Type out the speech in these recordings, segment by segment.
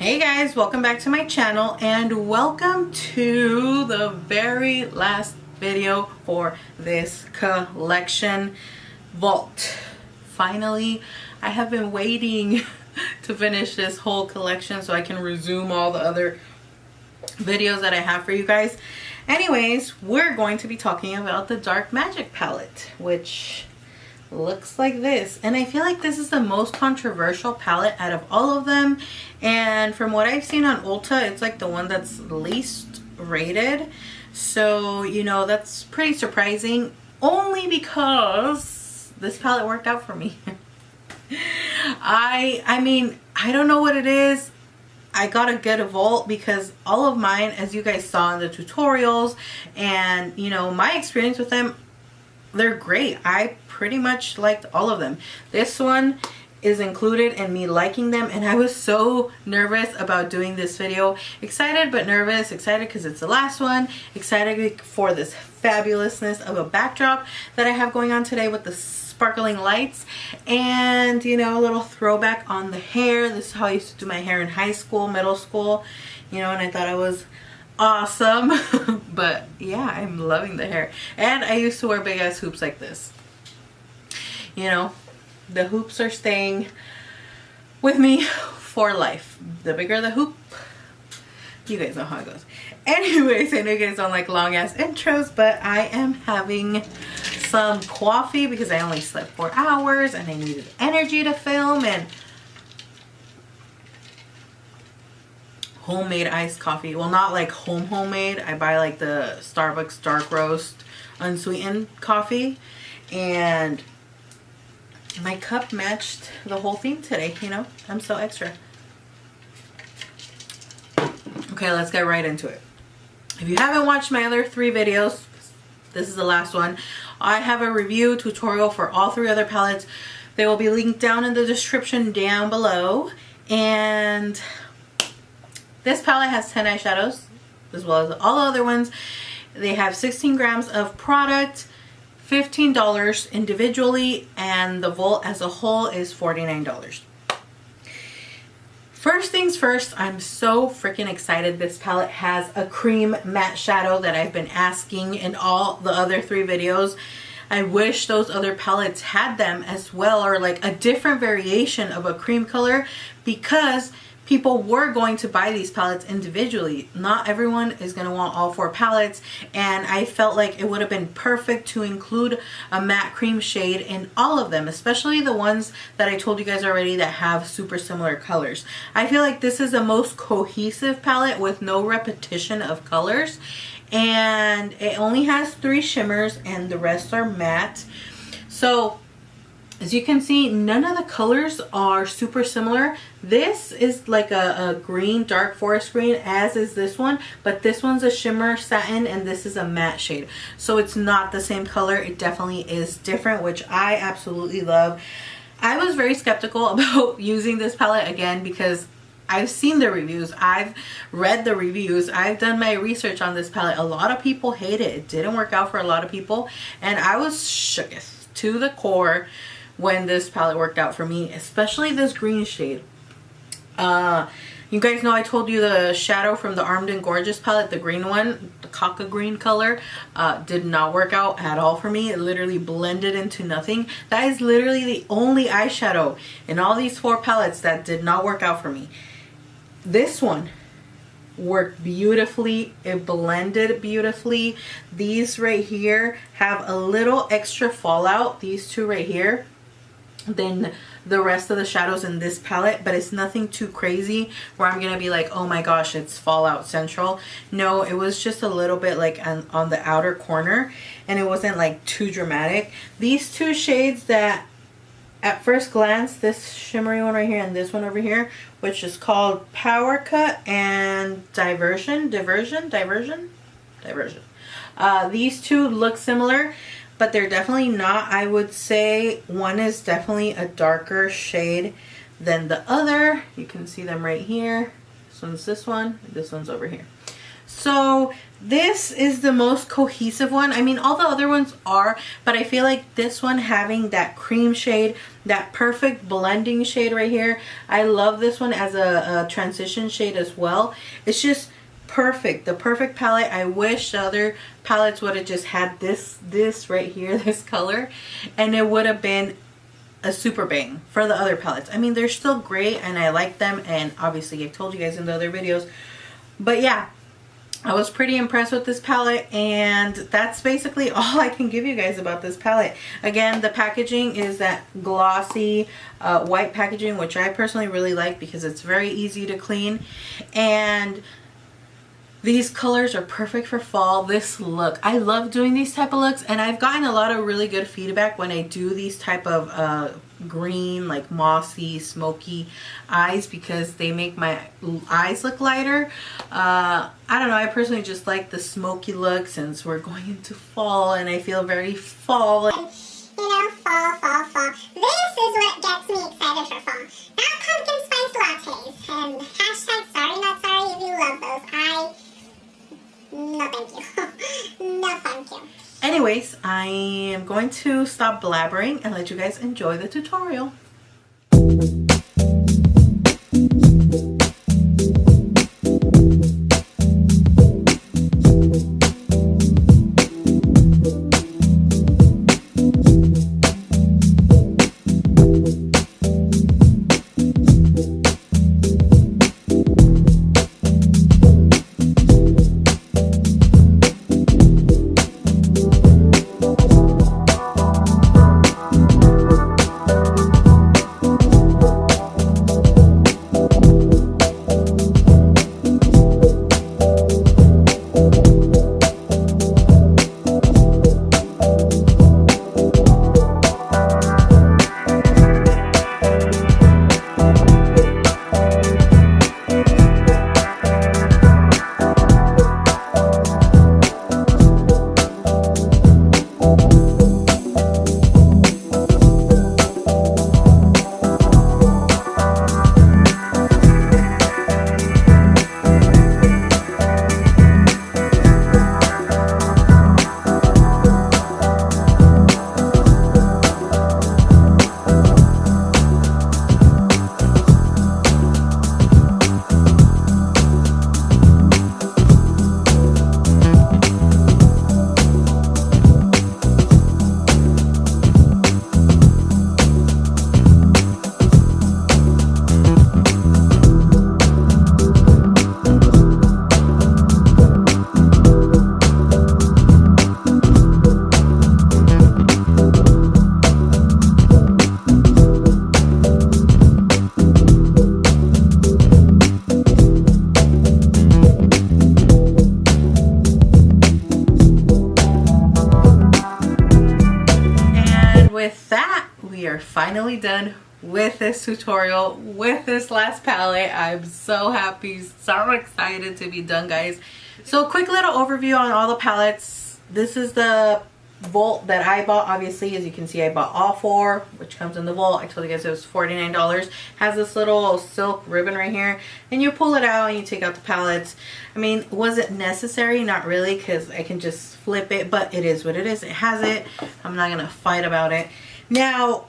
Hey guys, welcome back to my channel and welcome to the very last video for this collection vault. Finally, I have been waiting to finish this whole collection so I can resume all the other videos that I have for you guys. Anyways, we're going to be talking about the Dark Magic palette, which looks like this, and I feel like this is the most controversial palette out of all of them, and from what I've seen on Ulta, it's like the one that's least rated. So you know, that's pretty surprising, only because this palette worked out for me. I mean, I don't know what it is. I gotta get a vault because all of mine, as you guys saw in the tutorials and you know my experience with them, they're great. I pretty much liked all of them. This one is included in me liking them, and I was so nervous about doing this video. Excited but nervous. Excited because it's the last one. Excited for this fabulousness of a backdrop that I have going on today with the sparkling lights, and you know, a little throwback on the hair. This is how I used to do my hair in high school, middle school, you know, and I thought I was awesome. But yeah, I'm loving the hair, and I used to wear big ass hoops like this. You know, the hoops are staying with me for life. The bigger the hoop, you guys know how it goes. Anyways, I know you guys don't like long ass intros, but I am having some coffee because I only slept 4 hours and I needed energy to film, and homemade iced coffee. Well, not like homemade. I buy like the Starbucks dark roast unsweetened coffee, and my cup matched the whole theme today. You know, I'm so extra. Okay, let's get right into it. If you haven't watched my other 3 videos, this is the last one. I have a review tutorial for all 3 other palettes. They will be linked down in the description down below. And this palette has 10 eyeshadows, as well as all the other ones. They have 16 grams of product, $15 individually, and the vault as a whole is $49. First things first, I'm so freaking excited. This palette has a cream matte shadow that I've been asking in all the other 3 videos. I wish those other palettes had them as well, or like a different variation of a cream color, because people were going to buy these palettes individually. Not everyone is going to want all 4 palettes, and I felt like it would have been perfect to include a matte cream shade in all of them, especially the ones that I told you guys already that have super similar colors. I feel like this is the most cohesive palette with no repetition of colors, and it only has 3 shimmers and the rest are matte. So as you can see, none of the colors are super similar. This is like a green, dark forest green, as is this one, but this one's a shimmer satin and this is a matte shade. So it's not the same color. It definitely is different, which I absolutely love. I was very skeptical about using this palette again because I've seen the reviews, I've read the reviews, I've done my research on this palette. A lot of people hate it. It didn't work out for a lot of people, and I was shooketh to the core when this palette worked out for me, especially this green shade. You guys know I told you the shadow from the Armed and Gorgeous palette, the green one, the coca green color, did not work out at all for me. It literally blended into nothing. That is literally the only eyeshadow in all these 4 palettes that did not work out for me. This one worked beautifully. It blended beautifully. These right here have a little extra fallout, these 2 right here, than the rest of the shadows in this palette, but it's nothing too crazy where I'm gonna be like, oh my gosh, it's fallout central. No, it was just a little bit like on the outer corner, and it wasn't like too dramatic. These 2 shades that at first glance, this shimmery one right here and this one over here, which is called Power Cut and Diversion. These 2 look similar, but they're definitely not. I would say one is definitely a darker shade than the other. You can see them right here. This one's this one, this one's over here. So this is the most cohesive one. I mean, all the other ones are, but I feel like this one having that cream shade, that perfect blending shade right here. I love this one as a transition shade as well. It's just perfect, the perfect palette. I wish the other palettes would have just had this right here, this color, and it would have been a super bang for the other palettes. I mean, they're still great and I like them, and obviously I've told you guys in the other videos, but yeah, I was pretty impressed with this palette, and that's basically all I can give you guys about this palette. Again, the packaging is that glossy white packaging, which I personally really like because it's very easy to clean, and these colors are perfect for fall. This look, I love doing these type of looks, and I've gotten a lot of really good feedback when I do these type of green, like mossy, smoky eyes, because they make my eyes look lighter. I don't know, I personally just like the smoky look since we're going into fall and I feel very fall. You know, fall. This is what gets me excited for fall. Not pumpkin spice lattes and hashtag sorry not sorry if you love those. No thank you. No thank you. Anyways, I am going to stop blabbering and let you guys enjoy the tutorial. With that, we are finally done with this tutorial, with this last palette. I'm so happy, so excited to be done, guys. So quick little overview on all the palettes. This is the Volt that I bought. Obviously, as you can see, I bought all four, which comes in the Volt. I told you guys it was $49. Has this little silk ribbon right here, and you pull it out and you take out the palettes. I mean, was it necessary? Not really, because I can just flip it, but it is what it is. It has it. I'm not gonna fight about it. Now,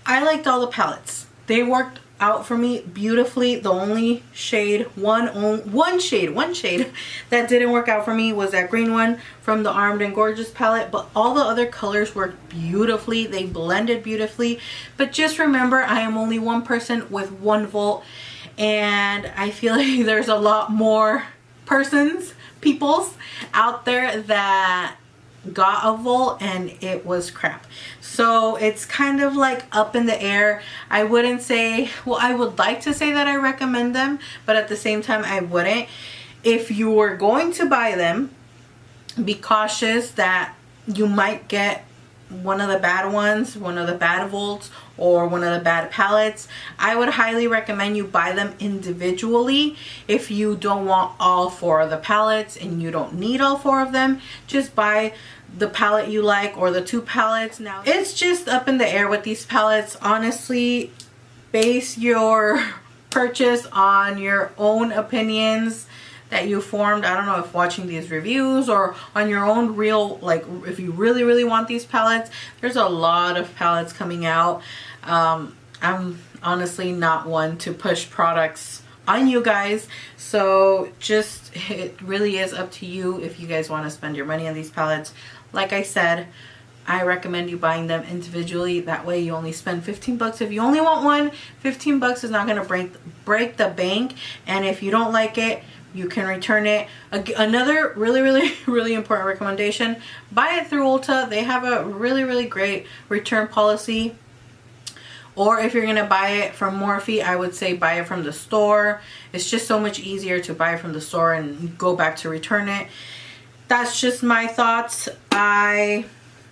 I liked all the palettes. They worked out for me beautifully. The only shade, one shade that didn't work out for me was that green one from the Armed and Gorgeous palette, but all the other colors worked beautifully. They blended beautifully. But just remember, I am only one person with one Volt, and I feel like there's a lot more peoples out there that got a Volt and it was crap. So it's kind of like up in the air. I wouldn't say, well, I would like to say that I recommend them, but at the same time I wouldn't. If you were going to buy them, be cautious that you might get one of the bad ones, one of the bad Volts, or one of the bad palettes. I would highly recommend you buy them individually. If you don't want all four of the palettes and you don't need all four of them, just buy the palette you like or the two palettes. Now, it's just up in the air with these palettes. Honestly, base your purchase on your own opinions. that you formed. I don't know if watching these reviews or on your own real, like if you really want these palettes. There's a lot of palettes coming out. I'm honestly not one to push products on you guys, so just it really is up to you if you guys want to spend your money on these palettes. Like I said, I recommend you buying them individually. That way you only spend 15 bucks. If you only want one, 15 bucks is not going to break the bank. And if you don't like it, you can return it. Another really important recommendation, buy it through Ulta. They have a really great return policy. Or if you're going to buy it from Morphe, I would say buy it from the store. It's just so much easier to buy it from the store and go back to return it. That's just my thoughts. I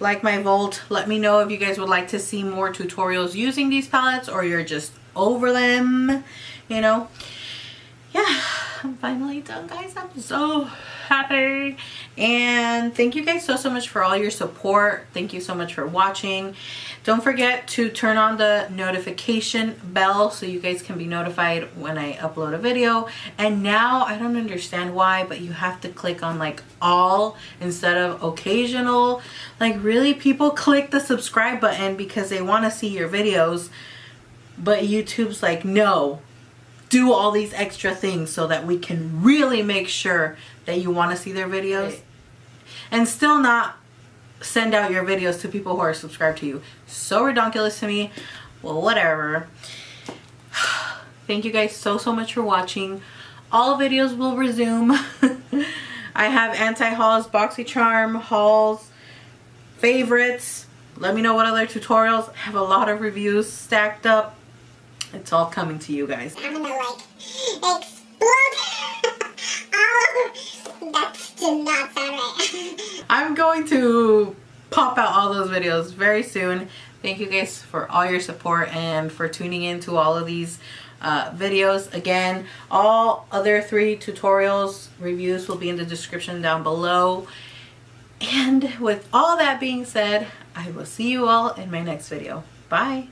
like my Volt. Let me know if you guys would like to see more tutorials using these palettes, or you're just over them, you know. Yeah, I'm finally done, guys. I'm so happy. And thank you guys so much for all your support. Thank you so much for watching. Don't forget to turn on the notification bell so you guys can be notified when I upload a video. And now I don't understand why, but you have to click on like all instead of occasional. Like, really, people click the subscribe button because they want to see your videos, but YouTube's like, no, do all these extra things so that we can really make sure that you want to see their videos, and still not send out your videos to people who are subscribed to you. So ridiculous to me. Well, whatever. Thank you guys so much for watching. All videos will resume. I have anti-hauls, BoxyCharm hauls, favorites. Let me know what other tutorials. I have a lot of reviews stacked up. It's all coming to you guys. I'm gonna like explode. That did not sound right. I'm going to pop out all those videos very soon. Thank you guys for all your support and for tuning in to all of these videos. Again, all other 3 tutorials reviews will be in the description down below. And with all that being said, I will see you all in my next video. Bye.